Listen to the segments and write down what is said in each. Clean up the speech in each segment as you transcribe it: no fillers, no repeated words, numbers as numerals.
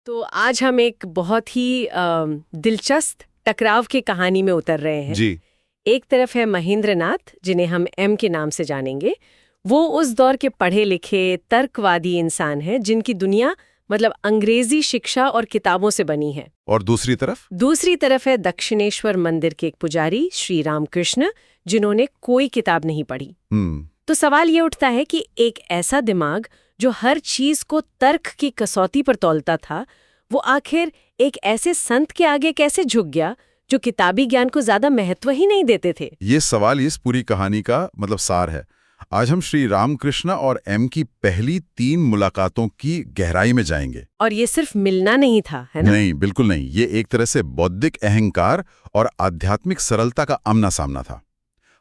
तो आज हम एक बहुत ही दिलचस्प टकराव की कहानी में उतर रहे हैं। जी। एक तरफ है महेंद्रनाथ, जिन्हें हम एम के नाम से जानेंगे। वो उस दौर के पढ़े लिखे तर्कवादी इंसान हैं जिनकी दुनिया मतलब अंग्रेजी शिक्षा और किताबों से बनी है। और दूसरी तरफ है दक्षिणेश्वर मंदिर के एक पुजारी श्री रामकृष्ण, जिन्होंने कोई किताब नहीं पढ़ी। तो सवाल ये उठता है कि एक ऐसा दिमाग जो हर चीज को तर्क की कसौटी पर तौलता था, वो आखिर एक ऐसे संत के आगे कैसे झुक गया जो किताबी ज्ञान को ज्यादा महत्व ही नहीं देते थे। ये सवाल इस पूरी कहानी का सार है। आज हम श्री रामकृष्ण और एम की पहली 3 मुलाकातों की गहराई में जाएंगे। और ये सिर्फ मिलना नहीं था, है ना? नहीं, बिल्कुल नहीं। ये एक तरह से बौद्धिक अहंकार और आध्यात्मिक सरलता का आमना सामना था।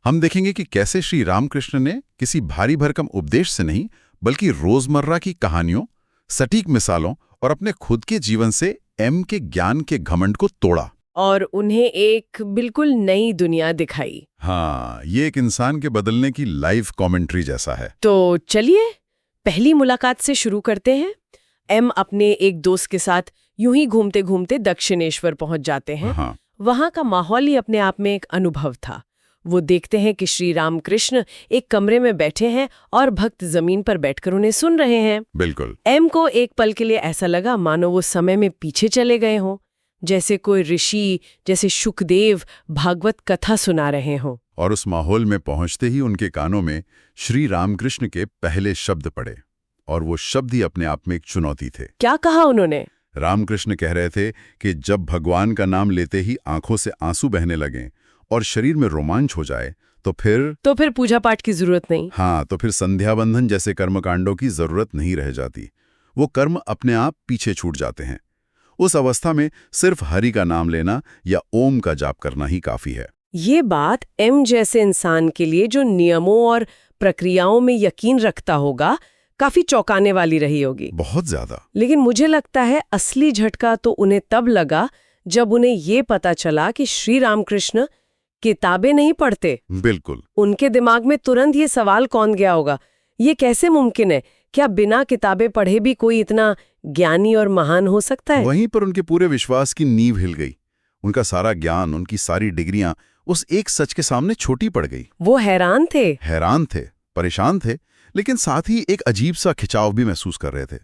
हम देखेंगे कि कैसे श्री रामकृष्ण ने किसी भारी भरकम उपदेश से नहीं, बल्कि रोजमर्रा की कहानियों, सटीक मिसालों और अपने खुद के जीवन से एम के ज्ञान के घमंड को तोड़ा और उन्हें एक बिल्कुल नई दुनिया दिखाई। हाँ, ये एक इंसान के बदलने की लाइव कमेंट्री जैसा है। तो चलिए पहली मुलाकात से शुरू करते हैं। एम अपने एक दोस्त के साथ यूं ही घूमते घूमते दक्षिणेश्वर पहुंच जाते हैं। हाँ। वहां का माहौल ही अपने आप में एक अनुभव था। वो देखते हैं कि श्री रामकृष्ण एक कमरे में बैठे हैं और भक्त जमीन पर बैठकर उन्हें सुन रहे हैं। बिल्कुल। एम को एक पल के लिए ऐसा लगा मानो वो समय में पीछे चले गए हों, जैसे कोई ऋषि, जैसे शुकदेव भागवत कथा सुना रहे हों। और उस माहौल में पहुंचते ही उनके कानों में श्री रामकृष्ण के पहले शब्द पड़े, और वो शब्द ही अपने आप में एक चुनौती थे। क्या कहा उन्होंने? रामकृष्ण कह रहे थे कि जब भगवान का नाम लेते ही आंखों से आंसू बहने लगें और शरीर में रोमांच हो जाए, तो फिर पूजा पाठ की जरूरत नहीं। हाँ, तो फिर संध्या बंधन जैसे कर्मकांडों की जरूरत नहीं रह जाती। वो कर्म अपने आप पीछे छूट जाते हैं। उस अवस्था में सिर्फ हरि का नाम लेना या ओम का जाप करना ही काफी है। ये बात एम जैसे इंसान के लिए जो नियमों और प्रक्रियाओं में यकीन रखता होगा, काफी चौंकाने वाली रही होगी। बहुत ज्यादा। लेकिन मुझे लगता है असली झटका तो उन्हें तब लगा जब उन्हें ये पता चला कि श्री रामकृष्ण किताबें नहीं पढ़ते। बिल्कुल। उनके दिमाग में तुरंत ये सवाल कौन गया होगा, ये कैसे मुमकिन है? क्या बिना किताबें पढ़े भी कोई इतना ज्ञानी और महान हो सकता है? वहीं पर उनके पूरे विश्वास की नींव हिल गई। उनका सारा ज्ञान, उनकी सारी डिग्रियां उस एक सच के सामने छोटी पड़ गई। वो हैरान थे, परेशान थे, लेकिन साथ ही एक अजीब सा खिंचाव भी महसूस कर रहे थे।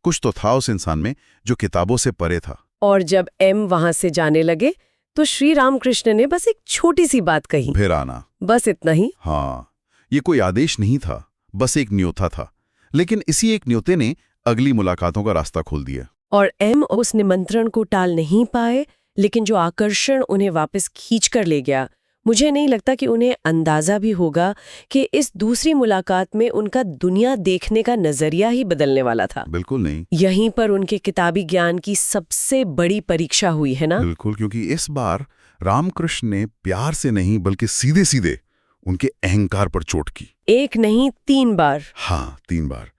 कुछ तो था उस इंसान में जो किताबों से परे था। और जब एम वहां से जाने लगे तो श्री रामकृष्ण ने बस एक छोटी सी बात कही, फिर आना। बस इतना ही। हाँ, ये कोई आदेश नहीं था, बस एक न्योता था। लेकिन इसी एक न्योते ने अगली मुलाकातों का रास्ता खोल दिया। और एम उस निमंत्रण को टाल नहीं पाए, लेकिन जो आकर्षण उन्हें वापस खींच कर ले गया, मुझे नहीं लगता कि उन्हें अंदाजा भी होगा कि इस दूसरी मुलाकात में उनका दुनिया देखने का नजरिया ही बदलने वाला था। बिल्कुल नहीं। यहीं पर उनके किताबी ज्ञान की सबसे बड़ी परीक्षा हुई, है ना? बिल्कुल, क्योंकि इस बार रामकृष्ण ने प्यार से नहीं बल्कि सीधे सीधे उनके अहंकार पर चोट की। एक नहीं 3 बार। हाँ, 3 बार।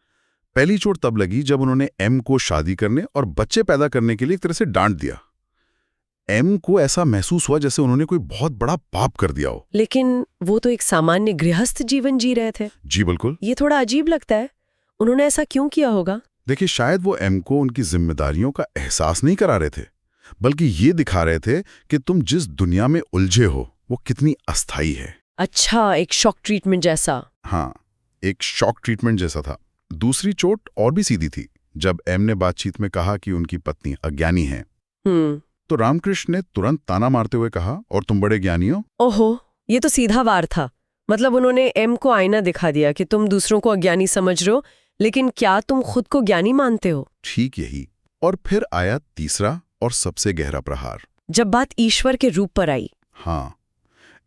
पहली चोट तब लगी जब उन्होंने एम को शादी करने और बच्चे पैदा करने के लिए एक तरह से डांट दिया। एम को ऐसा महसूस हुआ जैसे उन्होंने कोई बहुत बड़ा पाप कर दिया हो। लेकिन वो तो एक सामान्य गृहस्थ जीवन जी रहे थे। जी बिल्कुल। ये थोड़ा अजीब लगता है। उन्होंने ऐसा क्यों किया होगा? देखिए, शायद वो एम को उनकी जिम्मेदारियों का एहसास नहीं करा रहे थे, बल्कि ये दिखा रहे थे कि तुम जिस दुनिया में उलझे हो वो कितनी अस्थायी है। अच्छा, एक शॉक ट्रीटमेंट जैसा। हाँ, एक शॉक ट्रीटमेंट जैसा था। दूसरी चोट और भी सीधी थी। जब एम ने बातचीत में कहा कि उनकी पत्नी अज्ञानी है, तो रामकृष्ण ने तुरंत ताना मारते हुए कहा, और तुम बड़े ज्ञानी हो। ओहो, ये तो सीधा वार था। मतलब उन्होंने एम को आईना दिखा दिया कि तुम दूसरों को अज्ञानी समझ रहे हो, लेकिन क्या तुम खुद को ज्ञानी मानते हो? ठीक यही। और फिर आया तीसरा और सबसे गहरा प्रहार, जब बात ईश्वर के रूप पर आई। हाँ,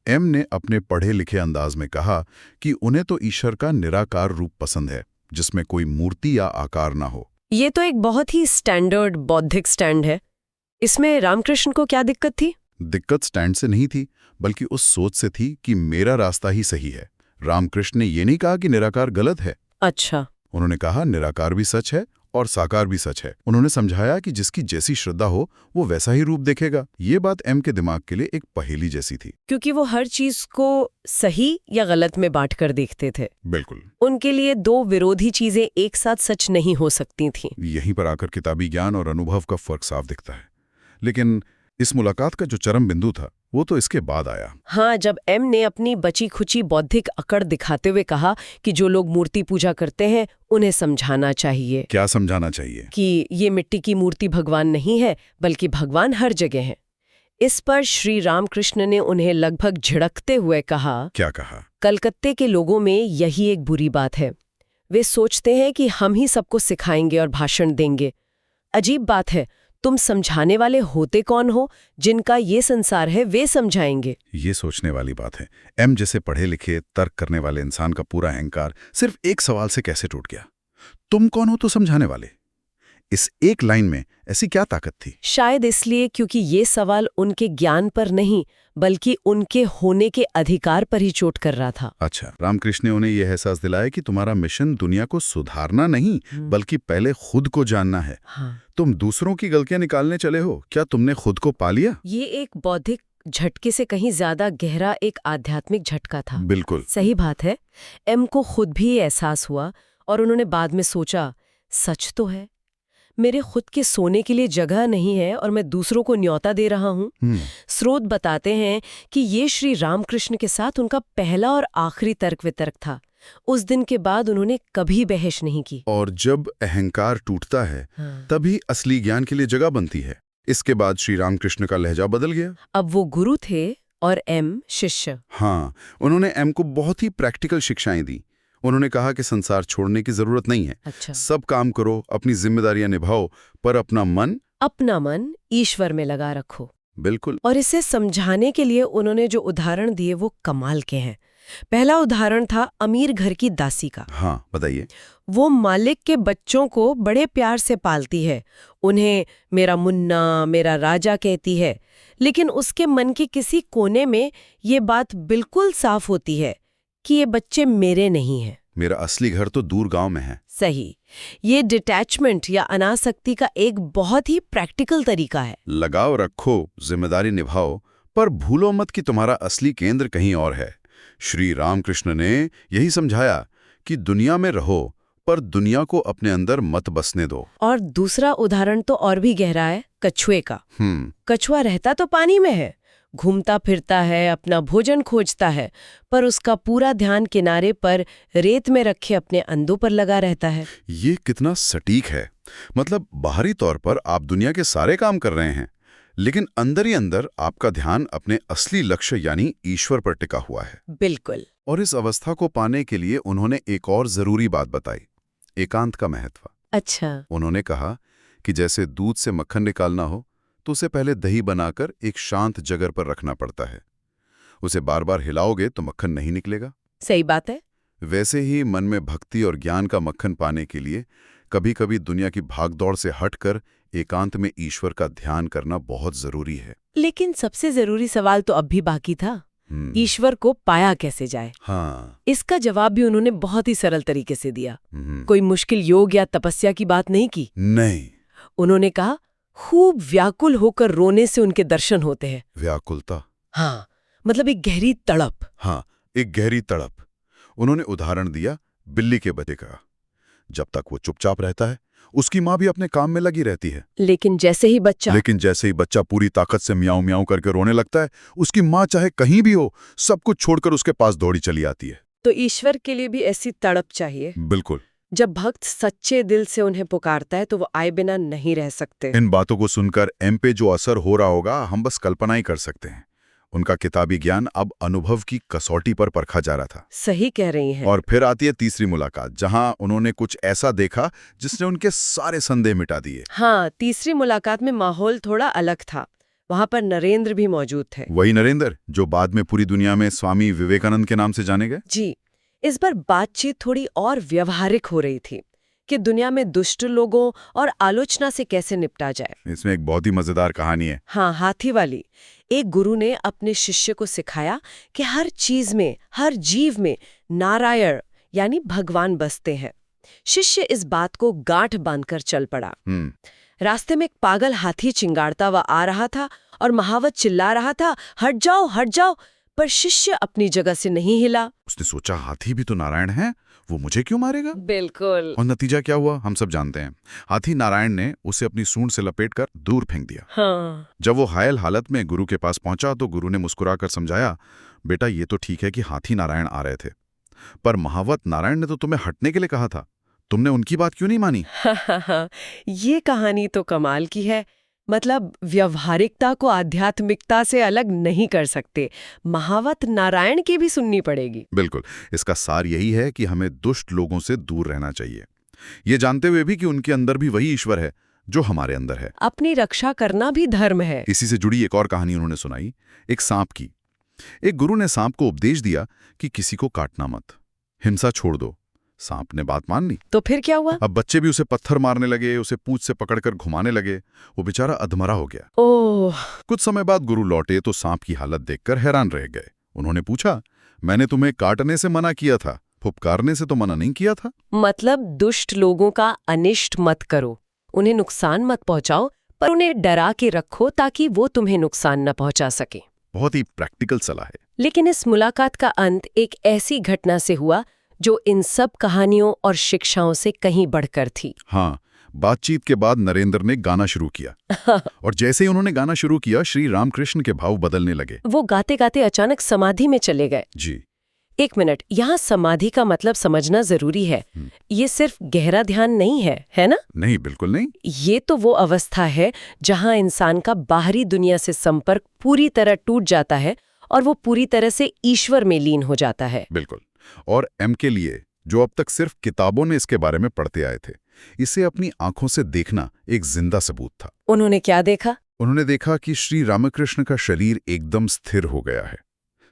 एम ने अपने पढ़े लिखे अंदाज में कहा कि उन्हें तो ईश्वर का निराकार रूप पसंद है, जिसमें कोई मूर्ति या आकार ना हो। ये तो एक बहुत ही स्टैंडर्ड बौद्धिक स्टैंड है। इसमें रामकृष्ण को क्या दिक्कत थी? दिक्कत स्टैंड से नहीं थी, बल्कि उस सोच से थी कि मेरा रास्ता ही सही है। रामकृष्ण ने ये नहीं कहा कि निराकार गलत है। अच्छा। उन्होंने कहा निराकार भी सच है और साकार भी सच है। उन्होंने समझाया कि जिसकी जैसी श्रद्धा हो वो वैसा ही रूप देखेगा। ये बात एम के दिमाग के लिए एक पहेली जैसी थी, क्योंकि वो हर चीज को सही या गलत में बांट कर देखते थे। बिल्कुल। उनके लिए दो विरोधी चीजें एक साथ सच नहीं हो सकती थीं। यहीं पर आकर किताबी ज्ञान और अनुभव का फर्क साफ दिखता है। लेकिन इस मुलाकात का जो चरम बिंदु था वो तो इसके बाद आया। हाँ, जब एम ने अपनी बची खुची बौद्धिक अकड़ दिखाते हुए कहा कि जो लोग मूर्ति पूजा करते हैं उन्हें समझाना चाहिए। क्या समझाना चाहिए? कि ये मिट्टी की मूर्ति भगवान नहीं है, बल्कि भगवान हर जगह है। इस पर श्री रामकृष्ण ने उन्हें लगभग झिड़कते हुए कहा, क्या कहा? कलकत्ते के लोगों में यही एक बुरी बात है। वे सोचते हैं कि हम ही सबको सिखाएंगे और भाषण देंगे। अजीब बात है, तुम समझाने वाले होते कौन हो? जिनका ये संसार है वे समझाएंगे। ये सोचने वाली बात है। एम जैसे पढ़े लिखे तर्क करने वाले इंसान का पूरा अहंकार सिर्फ एक सवाल से कैसे टूट गया? तुम कौन हो तो समझाने वाले? इस एक लाइन में ऐसी क्या ताकत थी? शायद इसलिए क्योंकि ये सवाल उनके ज्ञान पर नहीं बल्कि उनके होने के अधिकार पर ही चोट कर रहा था। अच्छा, रामकृष्ण ने उन्हें यह एहसास दिलाया कि तुम्हारा मिशन दुनिया को सुधारना नहीं बल्कि पहले खुद को जानना है। हाँ। तुम दूसरों की गलतियां निकालने चले हो, क्या तुमने खुद को पा लिया? ये एक बौद्धिक झटके से कहीं ज्यादा गहरा एक आध्यात्मिक झटका था। बिल्कुल सही बात है। एम को खुद भी ये एहसास हुआ और उन्होंने बाद में सोचा, सच तो है, मेरे खुद के सोने के लिए जगह नहीं है और मैं दूसरों को न्योता दे रहा हूँ। स्रोत बताते हैं कि ये श्री रामकृष्ण के साथ उनका पहला और आखिरी तर्क वितर्क था। उस दिन के बाद उन्होंने कभी बहस नहीं की। और जब अहंकार टूटता है तभी असली ज्ञान के लिए जगह बनती है। इसके बाद श्री रामकृष्ण का लहजा बदल गया। अब वो गुरु थे और एम शिष्य। हाँ, उन्होंने एम को बहुत ही प्रैक्टिकल शिक्षाएं दी। उन्होंने कहा कि संसार छोड़ने की जरूरत नहीं है। अच्छा। सब काम करो, अपनी जिम्मेदारियां निभाओ, पर अपना मन ईश्वर में लगा रखो। बिल्कुल। और इसे समझाने के लिए उन्होंने जो उदाहरण दिए वो कमाल के हैं। पहला उदाहरण था अमीर घर की दासी का। हाँ, बताइए। वो मालिक के बच्चों को बड़े प्यार से पालती है, उन्हें मेरा मुन्ना, मेरा राजा कहती है, लेकिन उसके मन के किसी कोने में ये बात बिल्कुल साफ होती है कि ये बच्चे मेरे नहीं हैं। मेरा असली घर तो दूर गांव में है। सही। ये डिटैचमेंट या अनासक्ति का एक बहुत ही प्रैक्टिकल तरीका है। लगाव रखो, जिम्मेदारी निभाओ, पर भूलो मत कि तुम्हारा असली केंद्र कहीं और है। श्री रामकृष्ण ने यही समझाया कि दुनिया में रहो पर दुनिया को अपने अंदर मत बसने दो। और दूसरा उदाहरण तो और भी गहरा है, कछुए का। कछुआ रहता तो पानी में है, घूमता फिरता है, अपना भोजन खोजता है, पर उसका पूरा ध्यान किनारे पर रेत में रखे अपने अंडों पर लगा रहता है। ये कितना सटीक है। मतलब बाहरी तौर पर आप दुनिया के सारे काम कर रहे हैं, लेकिन अंदर ही अंदर आपका ध्यान अपने असली लक्ष्य यानी ईश्वर पर टिका हुआ है। बिल्कुल। और इस अवस्था को पाने के लिए उन्होंने एक और जरूरी बात बताई, एकांत का महत्व। अच्छा। उन्होंने कहा कि जैसे दूध से मक्खन निकालना हो तो उसे पहले दही बनाकर एक शांत जगह पर रखना पड़ता है। उसे बार बार हिलाओगे तो मक्खन नहीं निकलेगा। सही बात है। वैसे ही मन में भक्ति और ज्ञान का मक्खन पाने के लिए कभी कभी दुनिया की भागदौड़ से हटकर एकांत में ईश्वर का ध्यान करना बहुत जरूरी है। लेकिन सबसे जरूरी सवाल तो अब भी बाकी था, ईश्वर को पाया कैसे जाए? हाँ। इसका जवाब भी उन्होंने बहुत ही सरल तरीके से दिया। कोई मुश्किल योग या तपस्या की बात नहीं की। नहीं। उन्होंने कहा, खूब व्याकुल होकर रोने से उनके दर्शन होते हैं। व्याकुलता? हाँ, मतलब एक गहरी तड़प। हाँ, एक गहरी तड़प। उन्होंने उदाहरण दिया बिल्ली के बच्चे का। जब तक वो चुपचाप रहता है उसकी माँ भी अपने काम में लगी रहती है, लेकिन जैसे ही बच्चा पूरी ताकत से म्याऊं म्याऊं करके रोने लगता है, उसकी माँ चाहे कहीं भी हो सब कुछ छोड़कर उसके पास दौड़ी चली आती है। तो ईश्वर के लिए भी ऐसी तड़प चाहिए। बिल्कुल। जब भक्त सच्चे दिल से उन्हें पुकारता है तो वो आए बिना नहीं रह सकते। इन बातों को सुनकर एम पे जो असर हो रहा होगा हम बस कल्पना ही कर सकते हैं। उनका किताबी ज्ञान अब अनुभव की कसौटी पर परखा जा रहा था। सही कह रही हैं। और फिर आती है तीसरी मुलाकात, जहां उन्होंने कुछ ऐसा देखा जिसने उनके सारे संदेह मिटा दिए। हाँ, तीसरी मुलाकात में माहौल थोड़ा अलग था। वहां पर नरेंद्र भी मौजूद थे। वही नरेंद्र जो बाद में पूरी दुनिया में स्वामी विवेकानंद के नाम से जाने गए। जी। इस बार बातचीत थोड़ी और व्यवहारिक हो रही थी कि दुनिया में दुष्ट लोगों और आलोचना से कैसे निपटा जाए। इसमें एक बहुत ही मजेदार कहानी है। हाँ, हाथी वाली। एक गुरु ने अपने शिष्य को सिखाया कि हर चीज में, हर जीव में नारायण यानी भगवान बसते हैं। शिष्य इस बात को गांठ बांधकर चल पड़ा। रास्ते में एक पागल हाथी चिंगाड़ता हुआ आ रहा था और महावत चिल्ला रहा था, हट जाओ हट जाओ, पर शिष्य अपनी जगह से नहीं हिला। उसने सोचा, हाथी भी तो नारायण है, वो मुझे क्यों मारेगा? बिल्कुल। और नतीजा क्या हुआ हम सब जानते हैं। हाथी नारायण ने उसे अपनी सूंड से लपेटकर दूर फेंक दिया। हाँ। जब वो घायल हालत में गुरु के पास पहुंचा तो गुरु ने मुस्कुराकर समझाया, बेटा ये तो ठीक है कि हाथी नारायण आ रहे थे, पर महावत नारायण ने तो तुम्हें हटने के लिए कहा था, तुमने उनकी बात क्यों नहीं मानी? ये कहानी तो कमाल की है। मतलब व्यवहारिकता को आध्यात्मिकता से अलग नहीं कर सकते, महावत नारायण की भी सुननी पड़ेगी। बिल्कुल। इसका सार यही है कि हमें दुष्ट लोगों से दूर रहना चाहिए, ये जानते हुए भी कि उनके अंदर भी वही ईश्वर है जो हमारे अंदर है। अपनी रक्षा करना भी धर्म है। इसी से जुड़ी एक और कहानी उन्होंने सुनाई, एक सांप की। एक गुरु ने सांप को उपदेश दिया कि किसी को काटना मत, हिंसा छोड़ दो। सांप ने बात मान ली। तो फिर क्या हुआ? अब बच्चे भी उसे पत्थर मारने लगे, उसे पूंछ से पकड़कर घुमाने लगे। वो बेचारा अधमरा हो गया। ओह। कुछ समय बाद गुरु लौटे तो सांप की हालत देखकर हैरान रह गए। उन्होंने पूछा, मैंने तुम्हें काटने से मना किया था, फुफकारने से तो मना नहीं किया था। मतलब दुष्ट लोगों का अनिष्ट मत करो, उन्हें नुकसान मत पहुंचाओ, पर उन्हें डरा के रखो ताकि वो तुम्हें नुकसान न पहुंचा सके। बहुत ही प्रैक्टिकल सलाह है। लेकिन इस मुलाकात का अंत एक ऐसी घटना से हुआ जो इन सब कहानियों और शिक्षाओं से कहीं बढ़कर थी। हाँ, बातचीत के बाद नरेंद्र ने गाना शुरू किया और जैसे ही उन्होंने गाना शुरू किया, श्री रामकृष्ण के भाव बदलने लगे। वो गाते गाते अचानक समाधि में चले गए। जी। एक मिनट, यहाँ समाधि का मतलब समझना जरूरी है। ये सिर्फ गहरा ध्यान नहीं है, है ना? नहीं, बिल्कुल नहीं। ये तो वो अवस्था है जहाँ इंसान का बाहरी दुनिया से संपर्क पूरी तरह टूट जाता है और वो पूरी तरह से ईश्वर में लीन हो जाता है। बिल्कुल। और एम के लिए, जो अब तक सिर्फ किताबों में इसके बारे में पढ़ते आए थे, इसे अपनी आंखों से देखना एक जिंदा सबूत था। उन्होंने क्या देखा? उन्होंने देखा कि श्री रामकृष्ण का शरीर एकदम स्थिर हो गया है।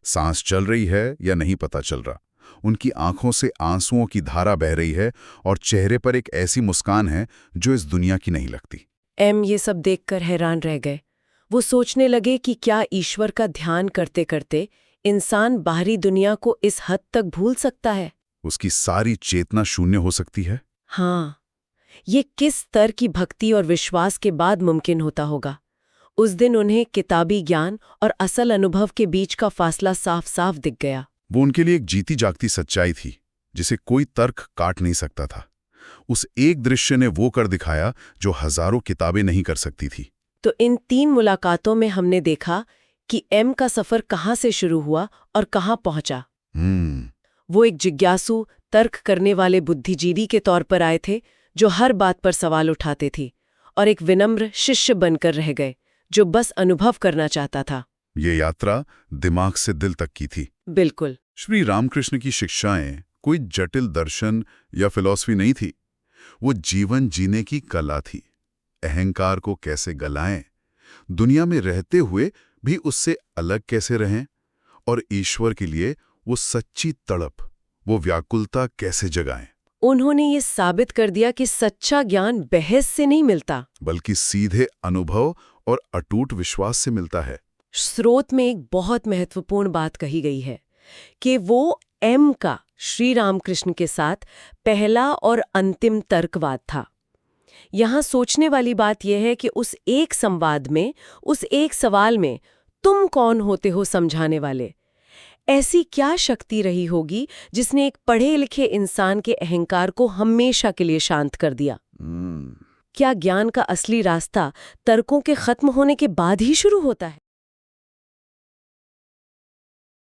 सांस चल रही है या नहीं पता चल रहा। उनकी आंखों से आंसुओं की धारा बह रही है और चेहरे पर एक ऐसी मुस्कान है जो इस दुनिया की नहीं लगती। एम ये सब देखकर हैरान रह गए। वो सोचने लगे कि क्या ईश्वर का ध्यान करते करते इंसान बाहरी दुनिया को इस हद तक भूल सकता है? उसकी सारी चेतना शून्य हो सकती है। हाँ, ये किस स्तर की भक्ति और विश्वास के बाद मुमकिन होता होगा। उस दिन उन्हें किताबी ज्ञान और असल अनुभव के बीच का फासला साफ साफ दिख गया। वो उनके लिए एक जीती जागती सच्चाई थी जिसे कोई तर्क काट नहीं सकता था। उस एक दृश्य ने वो कर दिखाया जो हजारों किताबें नहीं कर सकती थी। तो इन 3 मुलाकातों में हमने देखा कि एम का सफर कहाँ से शुरू हुआ और कहाँ पहुंचा। वो एक जिज्ञासु, तर्क करने वाले बुद्धिजीवी के तौर पर आए थे जो हर बात पर सवाल उठाते थे, और एक विनम्र शिष्य बनकर रह गए जो बस अनुभव करना चाहता था। ये यात्रा दिमाग से दिल तक की थी। बिल्कुल। श्री रामकृष्ण की शिक्षाएं कोई जटिल दर्शन या फिलॉसफी नहीं थी। वो जीवन जीने की कला थी। अहंकार को कैसे गलाएं, दुनिया में रहते हुए भी उससे अलग कैसे रहें, और ईश्वर के लिए वो सच्ची तड़प, वो व्याकुलता कैसे जगाएं। उन्होंने ये साबित कर दिया कि सच्चा ज्ञान बहस से नहीं मिलता, बल्कि सीधे अनुभव और अटूट विश्वास से मिलता है। स्रोत में एक बहुत महत्वपूर्ण बात कही गई है कि वो एम का श्री रामकृष्ण के साथ पहला और अंतिम तर्कवाद था। यहाँ सोचने वाली बात यह है कि उस एक संवाद में, उस एक सवाल में, तुम कौन होते हो समझाने वाले, ऐसी क्या शक्ति रही होगी जिसने एक पढ़े लिखे इंसान के अहंकार को हमेशा के लिए शांत कर दिया। क्या ज्ञान का असली रास्ता तर्कों के खत्म होने के बाद ही शुरू होता है?